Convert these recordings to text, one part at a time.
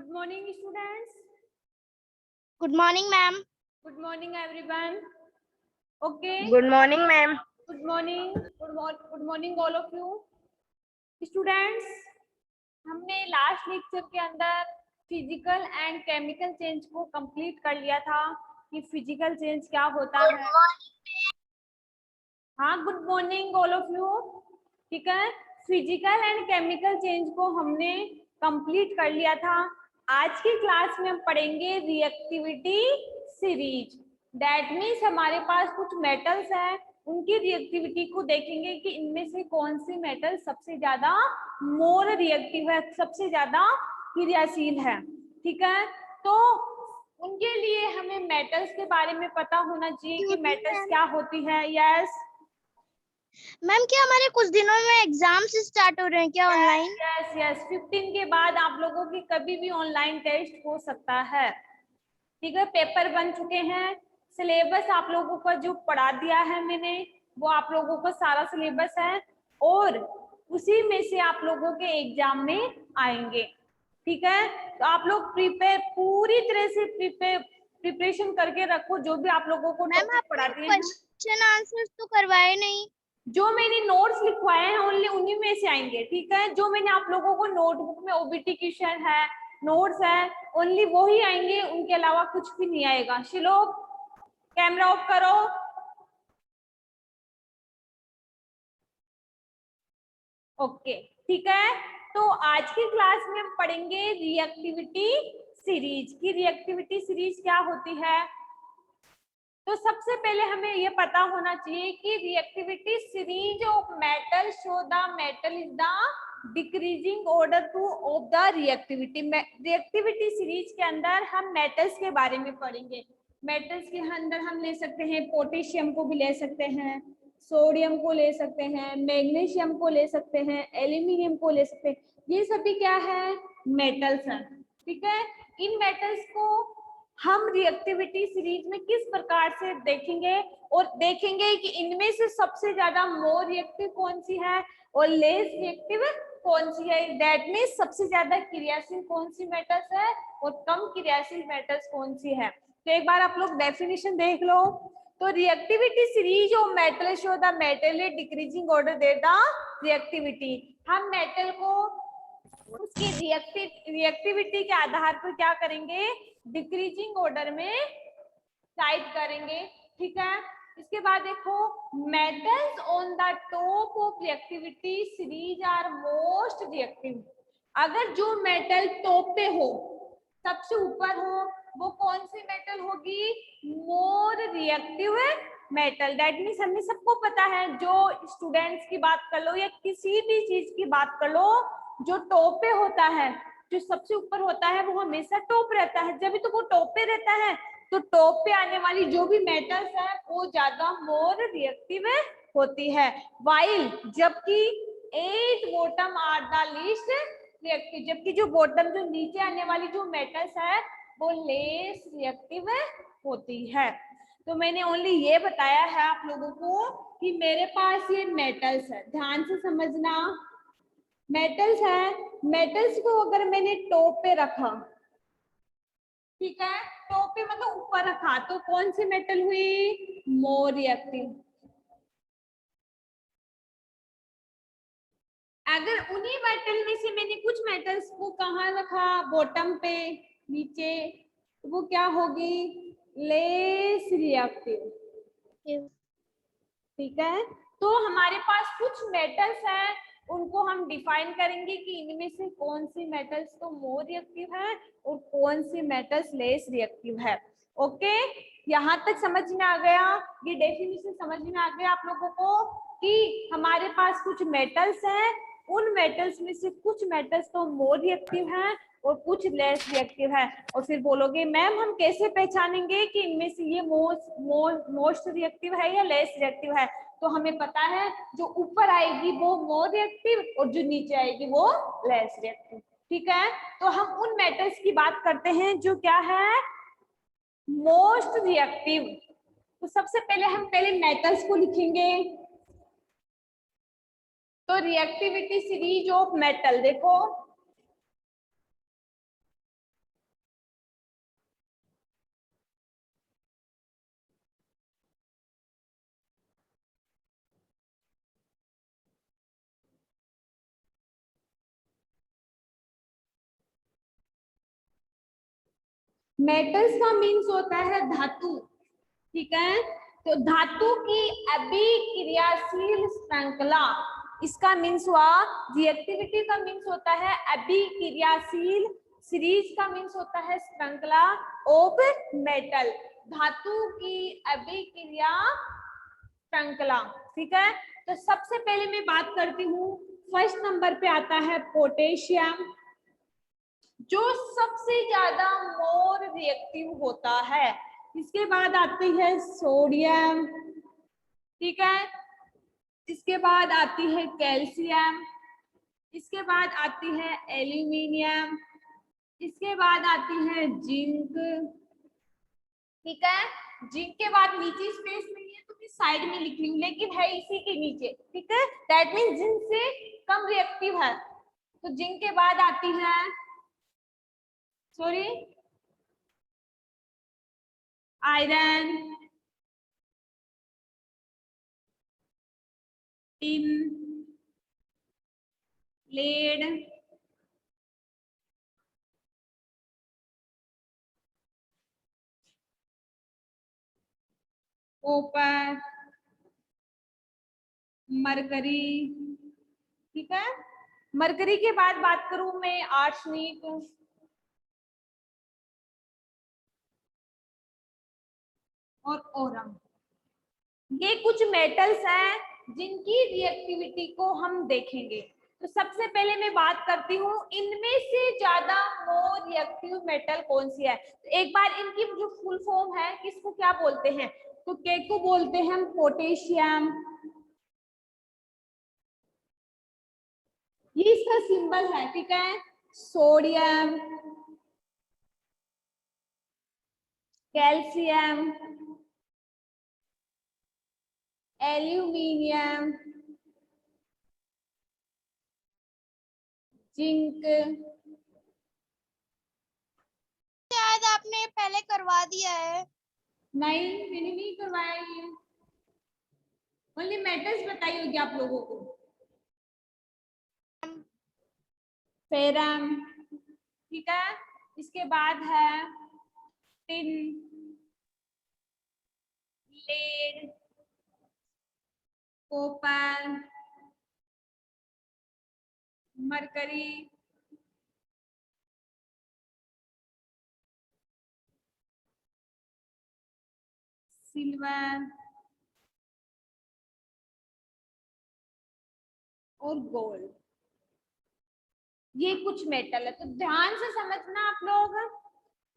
Good morning, students. Good morning, ma'am. Good morning, everyone. Okay. Good morning, ma'am. Good morning. Good morning, all of you. Students, हमने last lecture के अंदर physical and chemical change को complete कर लिया था कि physical change क्या होता है। हाँ, good morning all of you. ठीक है, फिजिकल एंड केमिकल चेंज को हमने कंप्लीट कर लिया था। आज की क्लास में हम पढ़ेंगे रिएक्टिविटी सीरीज। दैट मीन्स हमारे पास कुछ मेटल्स हैं, उनकी रिएक्टिविटी को देखेंगे कि इनमें से कौन सी मेटल सबसे ज्यादा मोर रिएक्टिव है, सबसे ज्यादा क्रियाशील है। ठीक है, तो उनके लिए हमें मेटल्स के बारे में पता होना चाहिए कि मेटल्स क्या होती है। यस मैम, क्या हमारे कुछ दिनों में एग्जाम्स स्टार्ट हो रहे हैं क्या ऑनलाइन? यस 15 के बाद आप लोगों की कभी भी ऑनलाइन टेस्ट हो सकता है। ठीक है, पेपर बन चुके हैं, सिलेबस आप लोगों को जो पढ़ा दिया है मैंने वो आप लोगों को सारा सिलेबस है और उसी में से आप लोगों के एग्जाम में आएंगे। ठीक है, तो आप लोग पूरी तरह से प्रिपरेशन करके रखो। जो भी आप लोगों को टॉपिक पढ़ा दिए हैं, क्वेश्चन आंसर्स तो करवाए नहीं। जो मैंने नोट्स लिखवाए हैं ओनली उन्हीं में से आएंगे। ठीक है, जो मैंने आप लोगों को नोटबुक में ओबीटी क्वेश्चन है, नोट्स है, ओनली वो ही आएंगे, उनके अलावा कुछ भी नहीं आएगा। शिलो, कैमरा ऑफ करो। ओके, ठीक है, तो आज की क्लास में हम पढ़ेंगे रिएक्टिविटी सीरीज की। रिएक्टिविटी सीरीज क्या होती है, तो सबसे पहले हमें ये पता होना चाहिए कि reactivity series of metal show the metal is the decreasing order two of the reactivity. Reactivity series के अंदर हम मेटल्स के बारे में पढ़ेंगे। मेटल्स के अंदर हम ले सकते हैं पोटेशियम को भी ले सकते हैं, सोडियम को ले सकते हैं, मैग्नीशियम को ले सकते हैं, एल्यूमिनियम को ले सकते हैं। ये सभी क्या है, मेटल्स हैं। ठीक है, इन मेटल्स को हम रिएक्टिविटी सीरीज में किस प्रकार से देखेंगे और देखेंगे कि इनमें से सबसे ज्यादा मोर रिएक्टिव कौन सी है और लेस रिएक्टिव कौन सी है। दैट मीन्स सबसे ज्यादा क्रियाशील कौन सी मेटल्स है और कम क्रियाशील मेटल्स कौन सी है। तो एक बार आप लोग डेफिनेशन देख लो। तो reactivity series of metal show the metal decreasing order they the reactivity. हम मेटल को उसकी रिएक्टिविटी के आधार पर क्या करेंगे, डिक्रीजिंग ऑर्डर में टाइप करेंगे। ठीक है, इसके बाद देखो metals on the top of reactivity series are most reactive. अगर जो मेटल टॉप पे हो, सबसे ऊपर हो, वो कौन सी मेटल होगी, more reactive metal. That means हमें सबको पता है, जो स्टूडेंट्स की बात कर लो या किसी भी चीज की बात कर लो, जो टॉप पे होता है, जो सबसे ऊपर होता है वो हमेशा टॉप रहता है। जब भी तो वो टॉप पे रहता है तो टॉप पे आने वाली जो भी मेटल्स है वो ज्यादा मोर रिएक्टिव होती है। वाइल जबकि 8 bottom are the least reactive, जबकि जो बॉटम जो नीचे आने वाली जो मेटल्स है वो लेस रिएक्टिव होती है। तो मैंने ओनली ये बताया है आप लोगों को कि मेरे पास ये मेटल्स है, ध्यान से समझना। मेटल्स है, मेटल्स को अगर मैंने टॉप पे रखा, ठीक है, टॉप पे मतलब ऊपर रखा, तो कौन सी मेटल हुई, मोर रिएक्टिव। अगर उन्हीं मेटल में से मैंने कुछ मेटल्स को कहाँ रखा, बॉटम पे, नीचे, तो वो क्या होगी, लेस रिएक्टिव। ठीक है, तो हमारे पास कुछ मेटल्स हैं, उनको हम डिफाइन करेंगे कि इनमें से कौन सी मेटल्स तो मोर रिएक्टिव है और कौन सी मेटल्स लेस रिएक्टिव है। ओके, यहाँ तक समझ में आ गया, ये डेफिनेशन समझ में आ गया आप लोगों को कि हमारे पास कुछ मेटल्स हैं, उन मेटल्स में से कुछ मेटल्स तो मोर रिएक्टिव हैं और कुछ लेस रिएक्टिव है। और फिर बोलोगे मैम हम कैसे पहचानेंगे कि इनमें से ये मोस्ट रिएक्टिव है या लेस रिएक्टिव है। तो हमें पता है जो ऊपर आएगी वो मोर रिएक्टिव और जो नीचे आएगी वो लेस रिएक्टिव। ठीक है, तो हम उन मेटल्स की बात करते हैं जो क्या है, मोस्ट रिएक्टिव। तो सबसे पहले हम मेटल्स को लिखेंगे। तो रिएक्टिविटी सीरीज ऑफ मेटल देखो, मेटल्स का मीन्स होता है धातु, ठीक है। तो धातु की अभिक्रियाशील श्रृंखला, इसका मीन्स हुआ। रिएक्टिविटी का मीन्स होता है अभिक्रियाशील, सीरीज का मीन्स होता है श्रृंखला ऑफ मेटल, धातु की अभिक्रिया श्रृंखला, ठीक है। तो सबसे पहले मैं बात करती हूँ, फर्स्ट नंबर पे आता है पोटेशियम, जो सबसे ज्यादा मोर रिएक्टिव होता है। इसके बाद आती है सोडियम, ठीक है। इसके बाद आती है कैल्शियम, इसके बाद आती है एल्यूमिनियम, इसके बाद आती है जिंक, ठीक है। जिंक के बाद नीचे स्पेस नहीं है तो मैं साइड में लिख रही हूँ, लेकिन है इसी के नीचे, ठीक है। दैट मीन्स जिंक से कम रिएक्टिव है। तो जिंक के बाद आती है iron, tin, lead, copper, mercury, ठीक है। मरकरी के बाद बात करूं मैं आर्सेनिक, और ओरम। ये कुछ मेटल्स हैं जिनकी रिएक्टिविटी को हम देखेंगे। तो सबसे पहले मैं बात करती हूँ इनमें से ज्यादा मोर रिएक्टिव मेटल कौन सी है। तो एक बार इनकी जो फुल फॉर्म है, किसको क्या बोलते हैं, तो के को बोलते हैं हम पोटेशियम, ये इसका सिंबल है, ठीक है। Sodium, calcium, aluminium, zinc. शायद आपने पहले करवा दिया है। नहीं, मैंने नहीं करवाया ये, ओनली मेटल्स बताई होगी आप लोगों को। फेरम, ठीक है। इसके बाद है tin, lead, copper, mercury, silver और गोल्ड। ये कुछ मेटल है, तो ध्यान से समझना आप लोग।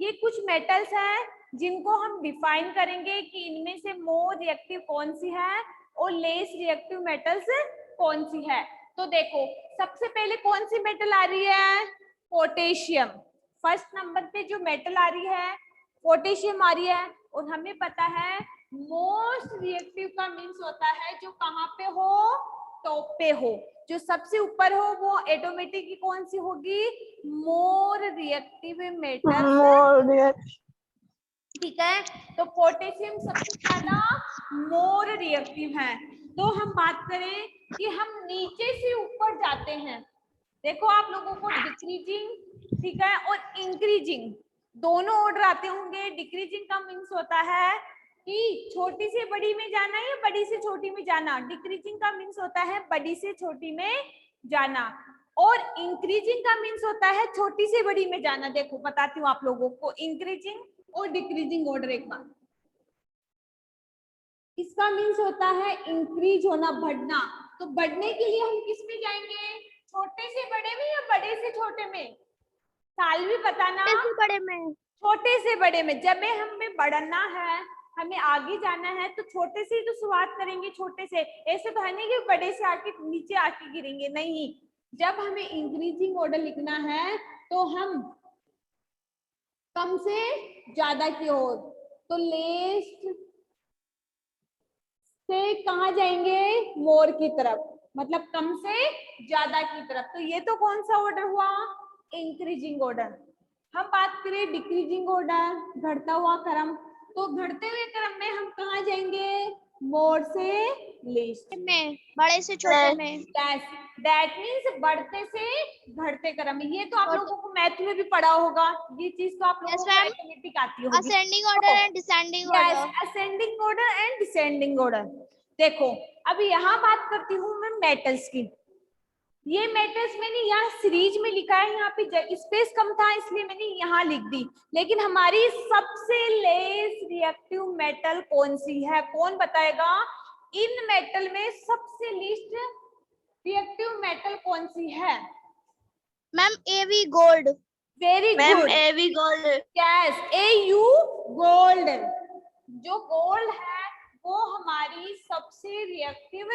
ये कुछ मेटल्स हैं जिनको हम डिफाइन करेंगे कि इनमें से मोर रिएक्टिव कौन सी है और लेस रिएक्टिव मेटल्स कौन सी है। तो देखो, सबसे पहले कौन सी मेटल आ रही है, पोटेशियम। फर्स्ट नंबर पे जो मेटल आ रही है पोटेशियम आ रही है। और हमें पता है मोस्ट रिएक्टिव का मीन्स होता है जो कहाँ पे हो, टॉप पे हो, जो सबसे ऊपर हो वो ऑटोमेटिक की कौन सी होगी, मोर रिएक्टिव मेटल, ठीक है। तो पोटेशियम सबसे ज्यादा मोर रिएक्टिव है। तो हम बात करें कि हम नीचे से ऊपर जाते हैं, देखो आप लोगों को डिक्रीजिंग, ठीक है, और इंक्रीजिंग दोनों ऑर्डर आते होंगे। डिक्रीजिंग का मीन्स होता है कि छोटी से बड़ी में जाना या बड़ी से छोटी में जाना। डिक्रीजिंग का मीन्स होता है बड़ी से छोटी में जाना। और इंक्रीजिंग का मीन्स होता है छोटी से बड़ी में जाना। देखो बताती हूँ आप लोगों को इंक्रीजिंग और डिक्रीजिंग ऑर्डर एक बार। इसका मीन्स होता है इंक्रीज होना, बढ़ना। तो बढ़ने के लिए हम किस में जाएंगे, छोटे से बड़े में या बड़े से छोटे में, साल भी बताना। बड़े में, छोटे से बड़े में। जब हमें बढ़ना है, हमें आगे जाना है, तो छोटे से ही तो शुरुआत करेंगे, छोटे से। ऐसे तो है नहीं कि बड़े से आके नीचे आके गिरेंगे, नहीं। जब हमें इंक्रीजिंग ऑर्डर लिखना है तो हम कम से ज्यादा की ओर, तो लेस्ट से कहा जाएंगे, मोर की तरफ, मतलब कम से ज्यादा की तरफ। तो ये तो कौन सा ऑर्डर हुआ, इंक्रीजिंग ऑर्डर। हम बात करें डिक्रीजिंग ऑर्डर, घटता हुआ क्रम, तो घटते हुए क्रम में हम कहा जाएंगे, मोर से लीस्ट में, बड़े से छोटे में। दैट मीन्स बढ़ते से घटते क्रम। ये तो आप लोगों को मैथ में भी पढ़ा होगा, ये चीज तो आप लोगों Yes, को ma'am. मैथमेटिक आती होगी। Ascending order and descending yes, order. Ascending order and descending order. देखो अभी यहाँ बात करती हूँ मैं मेटल्स की। ये मेटल्स मैंने यहाँ सीरीज में लिखा है, यहाँ पे स्पेस कम था इसलिए मैंने यहाँ लिख दी। लेकिन हमारी सबसे लेस रिएक्टिव मेटल कौन सी है, कौन बताएगा? इन मेटल में सबसे लीस्ट रिएक्टिव मेटल कौन सी है? Ma'am AV gold. Very ma'am good, AV gold. Yes, AU gold. जो गोल्ड है वो हमारी सबसे रिएक्टिव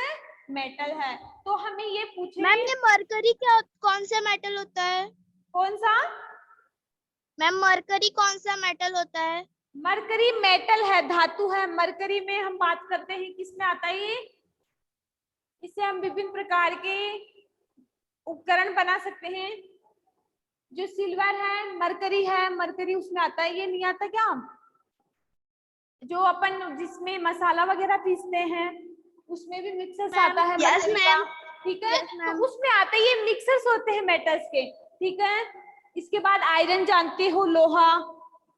मेटल है। तो हमें ये पूछे मैम ये मरकरी क्या कौन सा मेटल होता है? कौन सा? मैम मरकरी कौन सा मेटल होता है? मरकरी मेटल है, धातु है। मरकरी में हम बात करते हैं किसमें आता है ये? इससे हम विभिन्न प्रकार के उपकरण बना सकते हैं। जो सिल्वर है, मरकरी है, मरकरी उसमें आता है। ये नहीं आता क्या? जो अपन जिसमें मसाला वगैरह पीसते हैं उसमें भी मिक्सर्स आता है Yes, मरकरी का, ma'am. ठीक है? Yes, ma'am. तो उसमें आता है, ये मिक्सर्स होते हैं मेटल्स के, ठीक है? इसके बाद आयरन जानते हो, लोहा,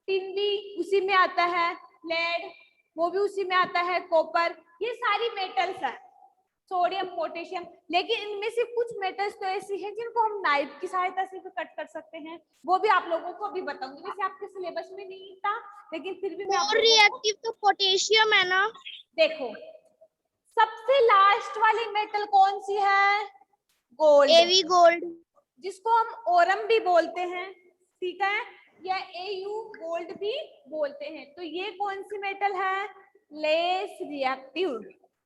टिन भी उसी में आता है, लेड वो भी उसी में आता है, कॉपर, ये सारी मेटल्स है, सोडियम, पोटेशियम। लेकिन इनमें से कुछ मेटल्स तो ऐसी हैं जिनको हम नाइफ की सहायता से भी कट कर सकते हैं, वो भी आप लोगों को अभी बताऊंगी। वैसे आपके सिलेबस में नहीं था लेकिन फिर भी मैं आप मोर लोगों को रिएक्टिव तो पोटेशियम है ना? देखो सबसे लास्ट वाली मेटल कौन सी है? Gold, AV gold. जिसको हम ओरम भी बोलते हैं, ठीक है, या AU गोल्ड भी बोलते हैं। तो ये कौन सी मेटल है? लेस रिएक्टिव,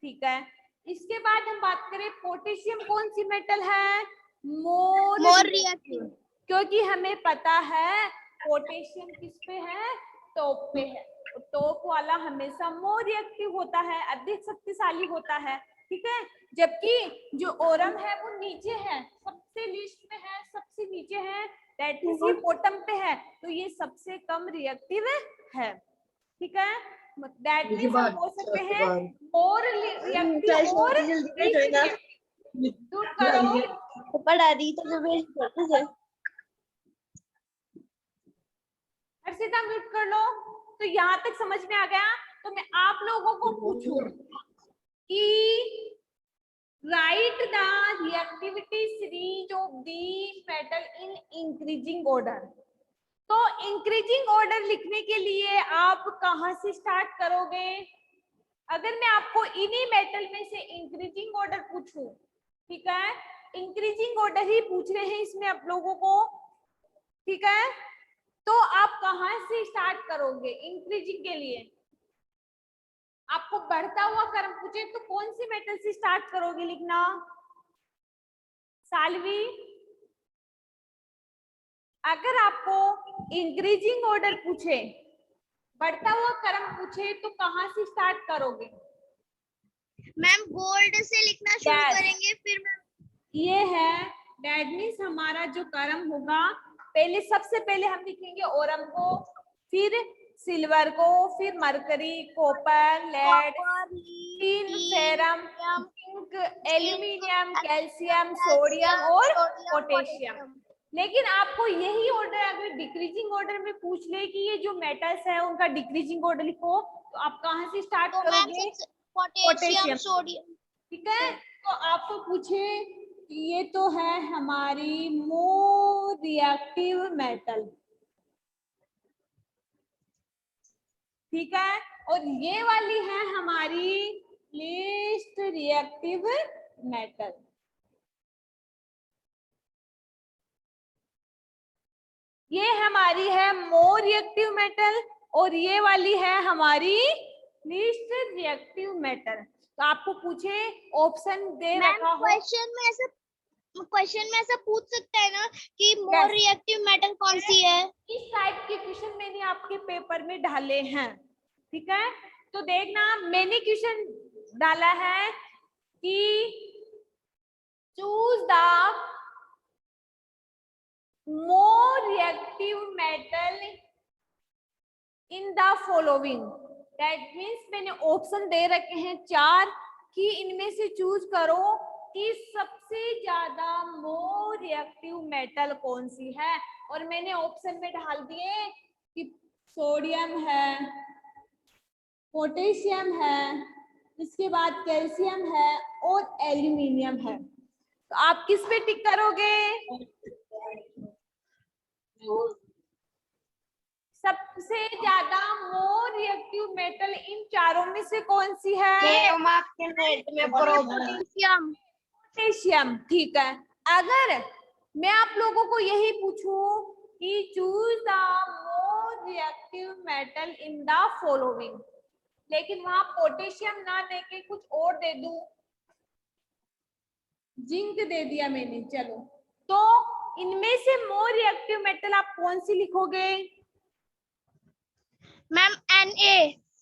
ठीक है। इसके बाद हम बात करें पोटेशियम कौन सी मेटल है? मोर रिएक्टिव, क्योंकि हमें पता है पोटेशियम किस पे है? टॉप पे है। टॉप वाला हमेशा मोर रिएक्टिव होता है, अधिक शक्तिशाली होता है, ठीक है। जबकि जो ओरम है वो नीचे है, सबसे लीस्ट में है, सबसे नीचे है, दैट मींस ये बॉटम पे है, तो ये सबसे कम रिएक्टिव है, ठीक है। दैट मींस हम बोल सकते हैं मोर रिएक्टिव और दूर करो। पढ़ा रही तो हर्षिता म्यूट कर लो। तो यहाँ तक समझ में आ गया? तो मैं आप लोगों को पूछूं कि right the reactivity series of the metal in increasing order. तो इंक्रीजिंग ऑर्डर लिखने के लिए आप कहाँ से स्टार्ट करोगे? अगर मैं आपको इन्हीं मेटल में से इंक्रीजिंग ऑर्डर पूछूं, ठीक है, इंक्रीजिंग ऑर्डर ही पूछ रहे हैं इसमें आप लोगों को, ठीक है, तो आप कहाँ से स्टार्ट करोगे इंक्रीजिंग के लिए? आपको बढ़ता हुआ क्रम पूछे तो कौन सी मेटल से स्टार्ट करोगे लिखना? सालवी, अगर आपको इंक्रीजिंग ऑर्डर पूछे, बढ़ता हुआ क्रम पूछे तो कहाँ से स्टार्ट करोगे? मैम गोल्ड से लिखना शुरू Yes. करेंगे फिर ये है, दैट मींस हमारा जो क्रम होगा, पहले सबसे पहले हम लिखेंगे ओरम को, फिर सिल्वर को, फिर mercury, copper, lead, tin, ferrum, zinc, aluminium, calcium, sodium और पोटेशियम। लेकिन आपको यही ऑर्डर अगर डिक्रीजिंग ऑर्डर में पूछ ले कि ये जो मेटल्स है उनका डिक्रीजिंग ऑर्डर लिखो, तो आप कहाँ से स्टार्ट करोगे? पोटेशियम, सोडियम, ठीक है। तो आपको पूछे ये तो है हमारी मोर रिएक्टिव मेटल, ठीक है, और ये वाली है हमारी लीस्ट रिएक्टिव मेटल। ये हमारी है मोर रिएक्टिव मेटल और ये वाली है हमारी लीस्ट रिएक्टिव मेटल। तो आपको पूछे ऑप्शन दे रखा हो, क्वेश्चन में ऐसा पूछ सकता है ना कि मोर रिएक्टिव मेटल कौन सी है? इस टाइप के क्वेश्चन मैंने आपके पेपर में डाले हैं, ठीक है। तो देखना मैंने क्वेश्चन डाला है कि choose the more reactive metal in the following. That means मैंने ऑप्शन दे रखे हैं 4 कि इनमें से चूज करो कि सबसे ज्यादा मोर रिएक्टिव मेटल कौन सी है, और मैंने ऑप्शन में डाल दिए कि सोडियम है, पोटेशियम है, इसके बाद कैल्शियम है और एल्यूमिनियम है। तो आप किस पे टिक करोगे? सबसे ज्यादा मोर रिएक्टिव मेटल इन चारों में से कौन सी है? आपके नेट में प्रॉब्लम। पोटेशियम। पोटेशियम। ठीक है, अगर मैं आप लोगों को यही पूछूं कि choose the more reactive metal in the following, लेकिन वहां पोटेशियम ना देके कुछ और दे दूं, जिंक दे दिया मैंने, चलो, तो इनमें से मोर रिएक्टिव मेटल आप कौन सी लिखोगे? Ma'am Na।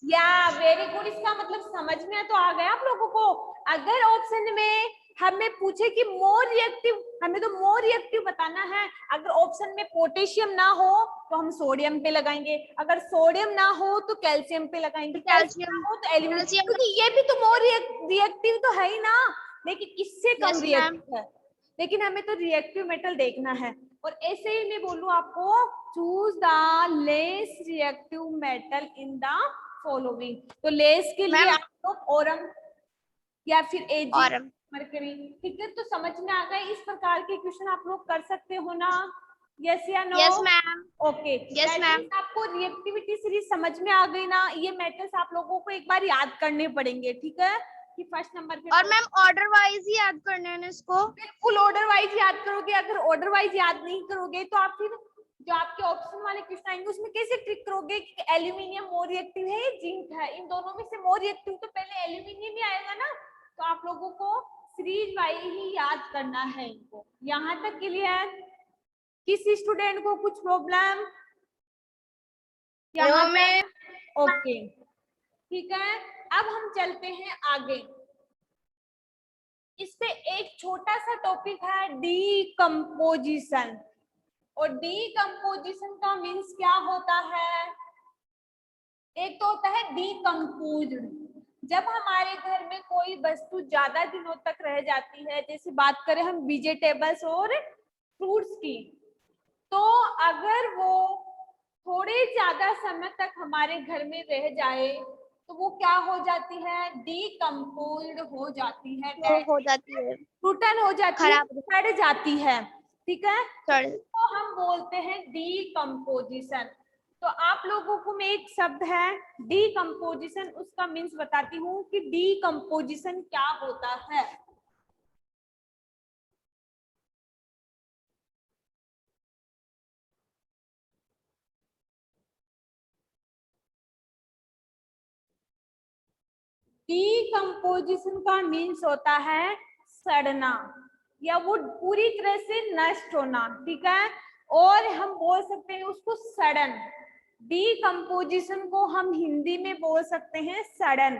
या वेरी गुड, इसका मतलब समझ में तो आ गया आप लोगों को। अगर ऑप्शन में हमें पूछे कि मोर रिएक्टिव, हमें तो मोर रिएक्टिव बताना है। अगर ऑप्शन में पोटेशियम ना हो तो हम सोडियम पे लगाएंगे, अगर सोडियम ना हो तो कैल्शियम पे लगाएंगे, कैल्शियम ना हो तो एल्यूमिनियम, क्योंकि ये भी तो मोर रिएक्टिव तो है ही ना, लेकिन इससे कम Yes, रिएक्टिव है। लेकिन हमें तो रिएक्टिव मेटल देखना है। और ऐसे ही मैं बोलूं आपको, choose the less reactive metal in the following. तो लेस के लिए आप लोग ओरम या फिर एजी, और मरकरी, ठीक है। तो समझ में आ गए, इस प्रकार के क्वेश्चन आप लोग कर सकते हो ना? यस या no? Yes ma'am. Okay, Yes, ma'am. आपको रिएक्टिविटी सीरीज समझ में आ गई ना? ये मेटल्स आप लोगों को एक बार याद करने पड़ेंगे, ठीक है, कि फर्स्ट नंबर पे। और मैम ऑर्डर वाइज ही याद करने हैं इसको? बिल्कुल ऑर्डर वाइज याद करोगे। अगर ऑर्डर वाइज याद नहीं करोगे तो आप फिर जो आपके ऑप्शन वाले क्वेश्चन आएंगे उसमें कैसे ट्रिक करोगे कि एल्यूमिनियम मोर रिएक्टिव है या जिंक है, इन दोनों में से मोर रिएक्टिव तो पहले एल्यूमिनियम ही आएगा ना। तो आप लोगों को सीरीज वाइज ही याद करना है इनको। यहाँ तक क्लियर? किसी स्टूडेंट को कुछ प्रॉब्लम? यहाँ में ओके, ठीक है। अब हम चलते हैं आगे। इस पे एक छोटा सा टॉपिक है डीकम्पोजिशन, और डीकम्पोजिशन का मीन्स क्या होता है? एक तो होता है डीकम्पोज्ड, जब हमारे घर में कोई वस्तु ज्यादा दिनों तक रह जाती है, जैसे बात करें हम वेजिटेबल्स और फ्रूट्स की, तो अगर वो थोड़े ज्यादा समय तक हमारे घर में रह जाए तो वो क्या हो जाती है? डीकम्पोज्ड हो जाती है, हो जाती है, टूटन हो जाती है, खराब सड़ जाती है, ठीक है। सड़। तो हम बोलते हैं डीकम्पोजिशन। तो आप लोगों को मैं एक शब्द है डीकम्पोजिशन, उसका मीन्स बताती हूँ कि डीकम्पोजिशन क्या होता है। डीकम्पोजिशन का मीन्स होता है सड़ना, या वो पूरी तरह से नष्ट होना, ठीक है। और हम बोल सकते हैं उसको सड़न। डीकम्पोजिशन को हम हिंदी में बोल सकते हैं सड़न।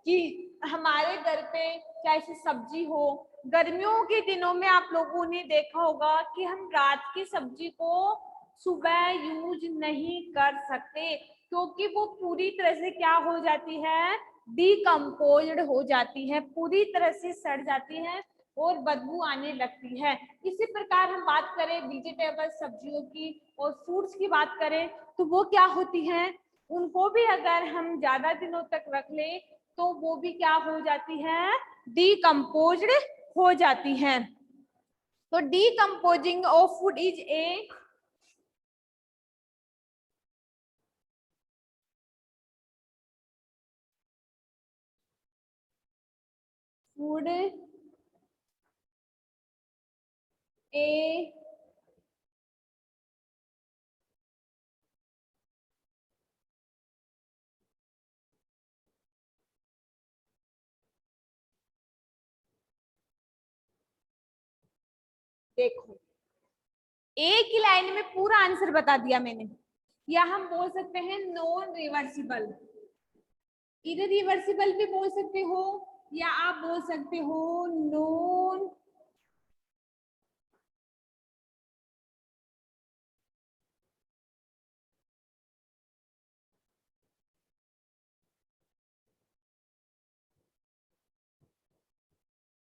कि हमारे घर पे चाहे से सब्जी हो, गर्मियों के दिनों में आप लोगों ने देखा होगा कि हम रात की सब्जी को सुबह यूज नहीं कर सकते, क्योंकि वो पूरी तरह से क्या हो जाती है? डीकम्पोज्ड हो जाती है, पूरी तरह से सड़ जाती है और बदबू आने लगती है। इसी प्रकार हम बात करें वेजिटेबल सब्जियों की और फ्रूट्स की बात करें तो वो क्या होती हैं? उनको भी अगर हम ज्यादा दिनों तक रख ले तो वो भी क्या हो जाती है? डीकम्पोज्ड हो जाती है। तो decomposing of food is a food a देखो, एक ही लाइन में पूरा आंसर बता दिया मैंने। या हम बोल सकते हैं नॉन रिवर्सिबल, इरिवर्सिबल भी बोल सकते हो, या आप बोल सकते हो नॉन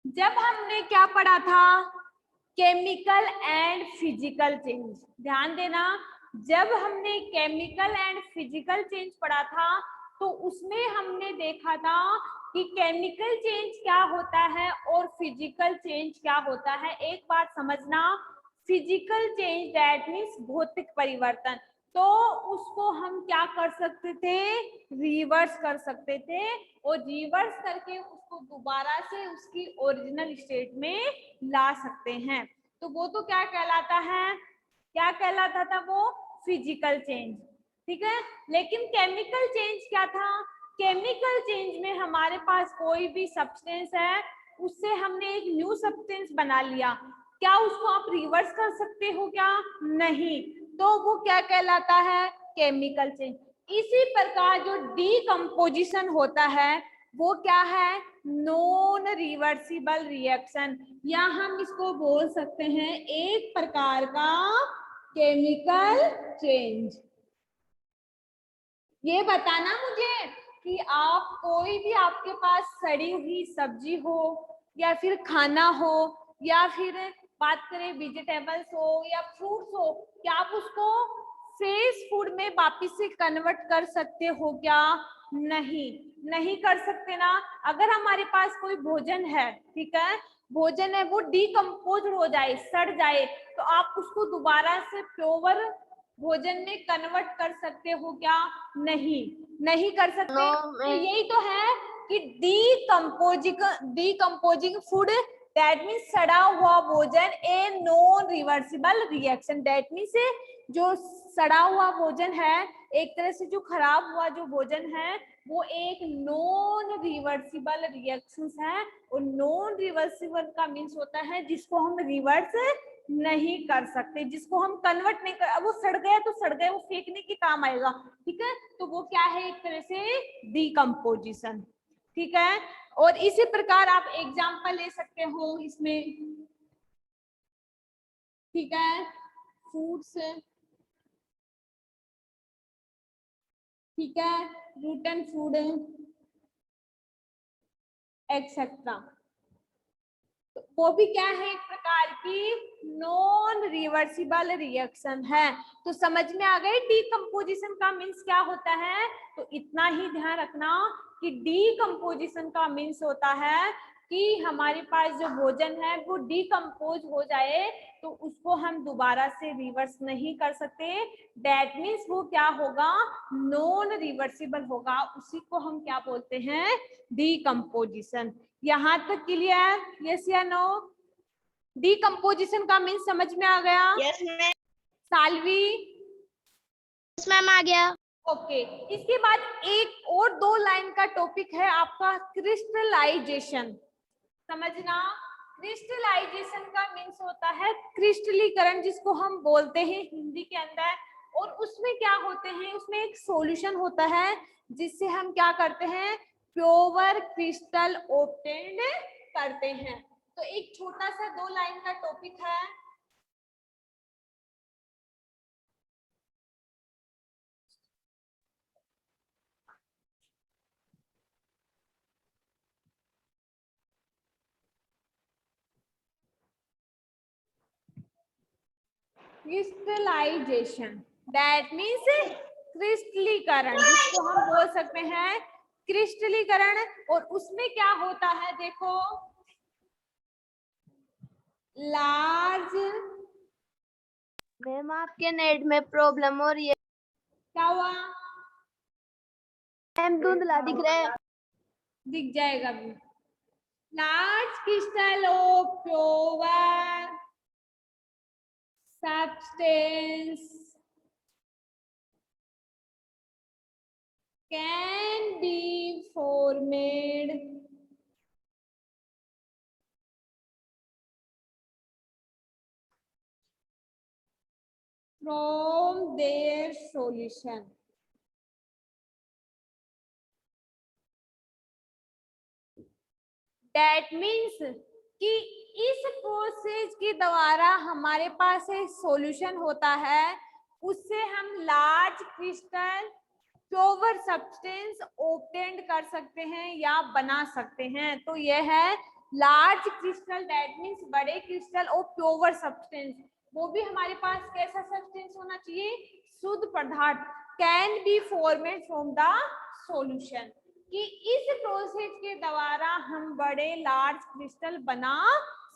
जब हमने क्या पढ़ा था, केमिकल एंड फिजिकल चेंज, ध्यान देना, जब हमने केमिकल एंड फिजिकल चेंज पढ़ा था तो उसमें हमने देखा था कि केमिकल चेंज क्या होता है और फिजिकल चेंज क्या होता है। एक बात समझना, फिजिकल चेंज दैट मीन्स भौतिक परिवर्तन, तो उसको हम क्या कर सकते थे, रिवर्स कर सकते थे, और रिवर्स करके उसको दोबारा से उसकी ओरिजिनल स्टेट में ला सकते हैं। तो वो तो क्या कहलाता है, क्या कहलाता था वो, फिजिकल चेंज, ठीक है। लेकिन केमिकल चेंज क्या था, केमिकल चेंज में हमारे पास कोई भी सब्सटेंस है, उससे हमने एक न्यू सब्सटेंस बना लिया, क्या उसको आप रिवर्स कर सकते हो क्या, नहीं, तो वो क्या कहलाता है, केमिकल चेंज। इसी प्रकार जो डीकम्पोजिशन होता है वो क्या है, नॉन रिवर्सिबल रिएक्शन, या हम इसको बोल सकते हैं एक प्रकार का केमिकल चेंज। ये बताना मुझे कि आप कोई भी आपके पास सड़ी हुई सब्जी हो या फिर खाना हो या फिर बात करें वेजिटेबल्स हो या फ्रूट्स हो, क्या आप उसको फ्रेश फूड में वापिस से कन्वर्ट कर सकते हो क्या, नहीं, नहीं कर सकते ना। अगर हमारे पास कोई भोजन है, ठीक है, भोजन है वो डीकम्पोज हो जाए, सड़ जाए, तो आप उसको दोबारा से प्योर भोजन में कन्वर्ट कर सकते हो क्या, नहीं, नहीं कर सकते। तो यही तो है कि डीकम्पोजिंग फूड दैट मीन्स सड़ा हुआ भोजन a non reversible reaction, that means जो सड़ा हुआ भोजन है, एक तरह से जो खराब हुआ जो भोजन है वो एक नॉन रिवर्सिबल रिएक्शन है, और नॉन रिवर्सिबल का मीन्स होता है जिसको हम रिवर्स नहीं कर सकते, जिसको हम कन्वर्ट नहीं कर, वो सड़ गया तो सड़ गया, वो फेंकने के काम आएगा, ठीक है, तो वो क्या है, एक तरह से डीकम्पोजिशन, ठीक है। और इसी प्रकार आप एग्जांपल ले सकते हो इसमें, ठीक है, फूड्स, ठीक है, रूटन फूड एक्सेट्रा, वो भी क्या है, एक प्रकार की नॉन रिवर्सिबल रिएक्शन है। तो समझ में आ गए डीकम्पोजिशन का मीन्स क्या होता है। तो इतना ही ध्यान रखना कि डीकम्पोजिशन का मीन्स होता है कि हमारे पास जो भोजन है वो डीकम्पोज हो जाए तो उसको हम दोबारा से रिवर्स नहीं कर सकते, दैट मीन्स वो क्या होगा, नॉन रिवर्सिबल होगा, उसी को हम क्या बोलते हैं, डीकम्पोजिशन। यहाँ तक क्लियर, यस या नो, डीकम्पोजिशन का मीन समझ में आ गया। Yes ma'am, Salvi, yes ma'am आ गया। ओके। इसके बाद एक और 2 लाइन का टॉपिक है आपका क्रिस्टलाइजेशन, समझना। क्रिस्टलाइजेशन का मीन्स होता है क्रिस्टलीकरण, जिसको हम बोलते हैं हिंदी के अंदर, और उसमें क्या होते हैं, उसमें एक सॉल्यूशन होता है जिससे हम क्या करते हैं, प्योर क्रिस्टल ऑब्टेन्ड करते हैं। तो एक छोटा सा 2 लाइन का टॉपिक है, क्रिस्टलाइजेशन दैट मीन्स क्रिस्टलीकरण, जिसको हम बोल सकते हैं क्रिस्टलीकरण। और उसमें क्या होता है, देखो, लार्ज, मैम आपके नेट में प्रॉब्लम हो रही है क्या हुआ, मैम, धुंधला दिख रहा है। दिख जाएगा भी, large crystal of pure substance can be formed from their solution. That means कि इस प्रोसेस के द्वारा हमारे पास एक सॉल्यूशन होता है, उससे हम large crystal pure substance obtain कर सकते हैं या बना सकते हैं। तो यह है लार्ज क्रिस्टल दैट मीन्स बड़े क्रिस्टल और प्योर सब्सटेंस, वो भी हमारे पास कैसा सब्सटेंस होना चाहिए, शुद्ध पदार्थ, can be formed from the solution, कि इस प्रोसेस के द्वारा हम बड़े लार्ज क्रिस्टल बना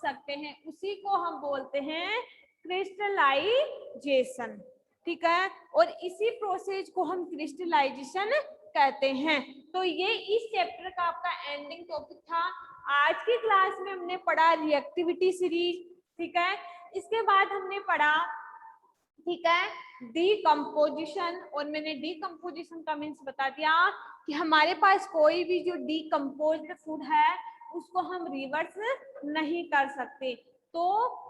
सकते हैं, उसी को हम बोलते हैं क्रिस्टलाइजेशन। ठीक है, और इसी प्रोसेस को हम क्रिस्टलाइजेशन कहते हैं। तो ये इस चैप्टर का आपका एंडिंग टॉपिक था। आज की क्लास में हमने पढ़ा रिएक्टिविटी सीरीज, ठीक है, इसके बाद हमने पढ़ा, ठीक है, डीकम्पोजिशन, और मैंने डीकम्पोजिशन का मीन्स बता दिया कि हमारे पास कोई भी जो डीकम्पोज्ड फूड है उसको हम रिवर्स नहीं कर सकते, तो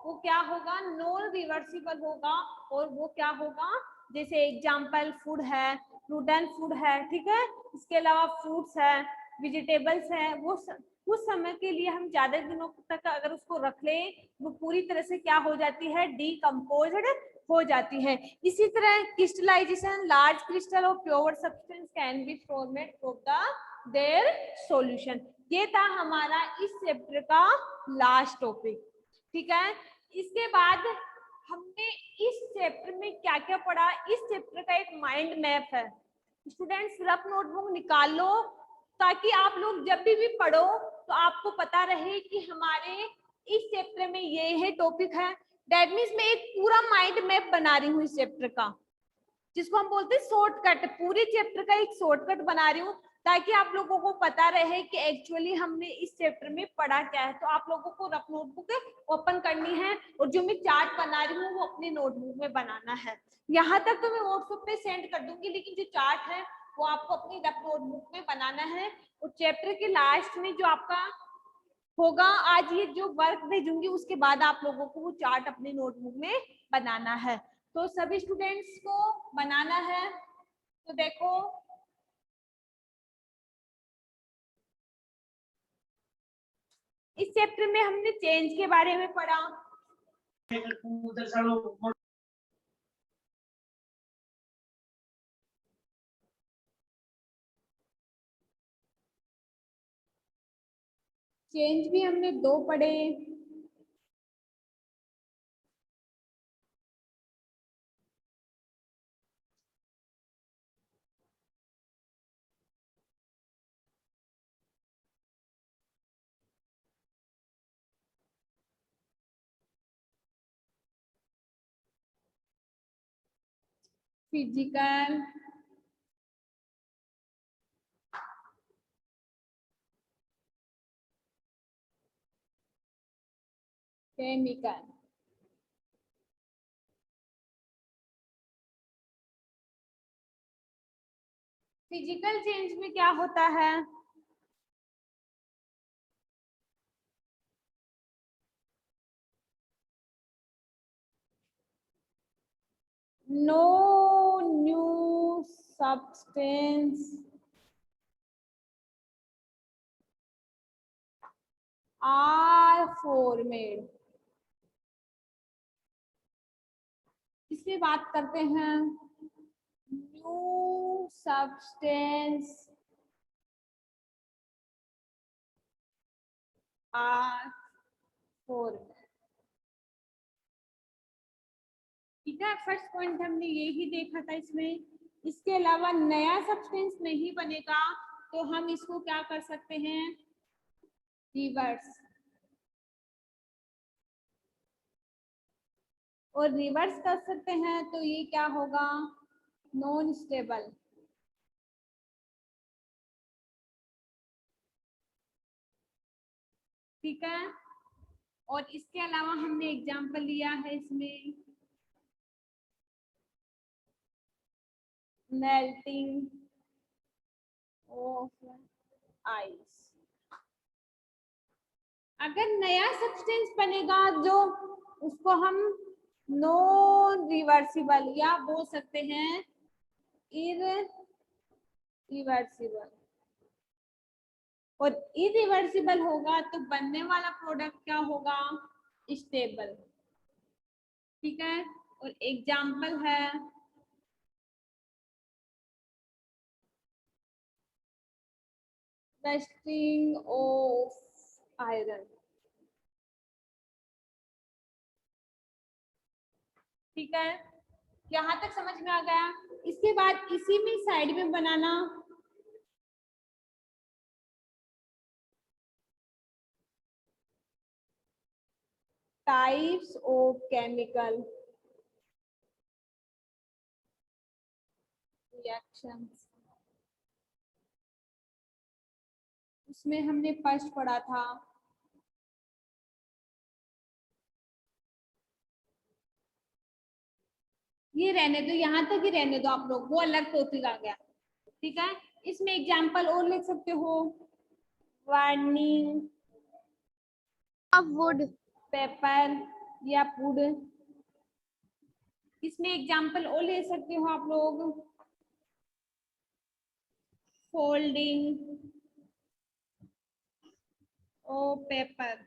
वो क्या होगा, नॉन रिवर्सिबल होगा, और वो क्या होगा, जैसे एग्जाम्पल फूड है, फ्रूट एंड फूड है, ठीक है, इसके अलावा फ्रूट्स है, वेजिटेबल्स है, वो कुछ समय के लिए हम ज्यादा दिनों तक अगर उसको रख ले वो पूरी तरह से क्या हो जाती है, डीकम्पोज्ड हो जाती है। इसी तरह क्रिस्टलाइजेशन, लार्ज क्रिस्टल और pure substance can be formed from the their solution. ये था हमारा इस चैप्टर का लास्ट टॉपिक, ठीक है। इसके बाद हमने इस चैप्टर में क्या क्या पढ़ा, इस चैप्टर का एक माइंड मैप है, स्टूडेंट्स रफ नोटबुक निकाल लो ताकि आप लोग जब भी पढ़ो तो आपको पता रहे कि हमारे इस चैप्टर में ये टॉपिक है। दैट मीन्स मैं एक पूरा माइंड मैप बना रही हूँ इस चैप्टर का, जिसको हम बोलते हैं शॉर्टकट, पूरे चैप्टर का एक शॉर्टकट बना रही हूँ ताकि आप लोगों को पता रहे कि एक्चुअली हमने इस चैप्टर में पढ़ा क्या है। तो आप लोगों को रफ नोटबुक ओपन करनी है और जो मैं चार्ट बना रही हूँ वो अपनी नोटबुक में बनाना है। यहाँ तक तो मैं व्हाट्सएप पे सेंड कर दूंगी, लेकिन जो चार्ट है वो आपको अपनी रफ नोटबुक में बनाना है। और चैप्टर के लास्ट में जो आपका होगा, आज ये जो वर्क भेजूंगी उसके बाद आप लोगों को वो चार्ट अपनी नोटबुक में बनाना है। तो सभी स्टूडेंट्स को बनाना है। तो देखो इस चैप्टर में हमने चेंज के बारे में पढ़ा, चेंज भी हमने 2 पढ़े, फिजिकल, केमिकल। फिजिकल चेंज में क्या होता है, no new substance are formed. इसमें बात करते हैं न्यू सब्सटेंस आर फॉर्मेड, ठीक है। फर्स्ट पॉइंट हमने यही देखा था इसमें। इसके अलावा नया सब्सटेंस नहीं बनेगा तो हम इसको क्या कर सकते हैं, रिवर्स, और रिवर्स कर सकते हैं तो ये क्या होगा, नॉन स्टेबल, ठीक है। और इसके अलावा हमने एग्जांपल लिया है इसमें मेल्टिंग ऑफ आइस। अगर नया सब्सटेंस बनेगा जो उसको हम नॉन रिवर्सिबल या बोल सकते हैं इरिवर्सिबल, और इरिवर्सिबल होगा तो बनने वाला प्रोडक्ट क्या होगा, स्टेबल, ठीक है। और एग्जाम्पल है रस्टिंग ऑफ आयरन। ठीक है, यहाँ तक समझ में आ गया। इसके बाद इसी में साइड में बनाना टाइप्स ऑफ केमिकल रिएक्शंस। उसमें हमने फर्स्ट पढ़ा था ये रहने दो, यहाँ तक ही रहने दो आप लोग, वो अलग टॉपिक आ गया। ठीक है, इसमें एग्जाम्पल और लिख सकते हो, वार्निंग ऑफ वुड, पेपर या वुड। इसमें एग्जाम्पल और ले सकते हो आप लोग, फोल्डिंग ओ पेपर।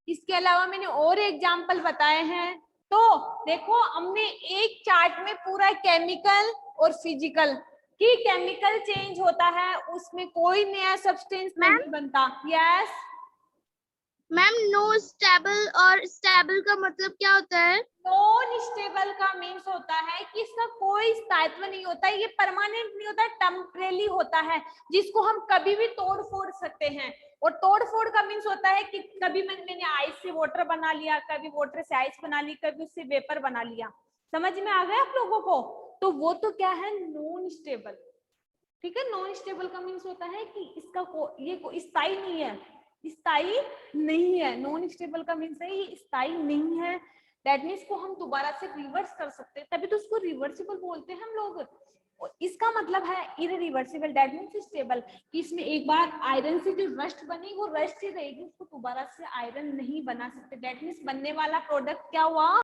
इसके अलावा मैंने और एग्जाम्पल बताए हैं। तो देखो हमने एक चार्ट में पूरा केमिकल और फिजिकल की केमिकल चेंज होता है, उसमें कोई नया सब्सटेंस नहीं बनता। यस मैम नो स्टेबल, और स्टेबल का मतलब क्या होता है? नॉन स्टेबल का मीन्स होता है कि इसका कोई स्थायित्व नहीं होता है, ये परमानेंट नहीं होता, टेम्परेरी होता है, जिसको हम कभी भी तोड़ फोड़ सकते हैं। और तोड़ फोड़ का मीन्स होता है कि कभी मैंने आइस से वाटर बना लिया, कभी वाटर से आइस बना ली, कभी उससे वेपर बना लिया। समझ में आ गया आप लोगों को? तो वो तो क्या है, नॉन स्टेबल। ठीक है, नॉन स्टेबल का मीन्स होता है कि इसका ये स्थायी नहीं है, स्थायी नहीं है। नॉन स्टेबल का मीन्स है ये स्थायी नहीं है। दैट मीन्स को हम दोबारा से रिवर्स कर सकते हैं, तभी तो उसको रिवर्सिबल बोलते हैं हम लोग। और इसका मतलब है इररिवर्सिबल, दैट मीन्स स्टेबल, कि इसमें एक बार आयरन से जो रस्ट बनी वो रस्ट ही रहेगी, उसको दोबारा से आयरन नहीं बना सकते। दैट मीन्स बनने वाला प्रोडक्ट क्या हुआ,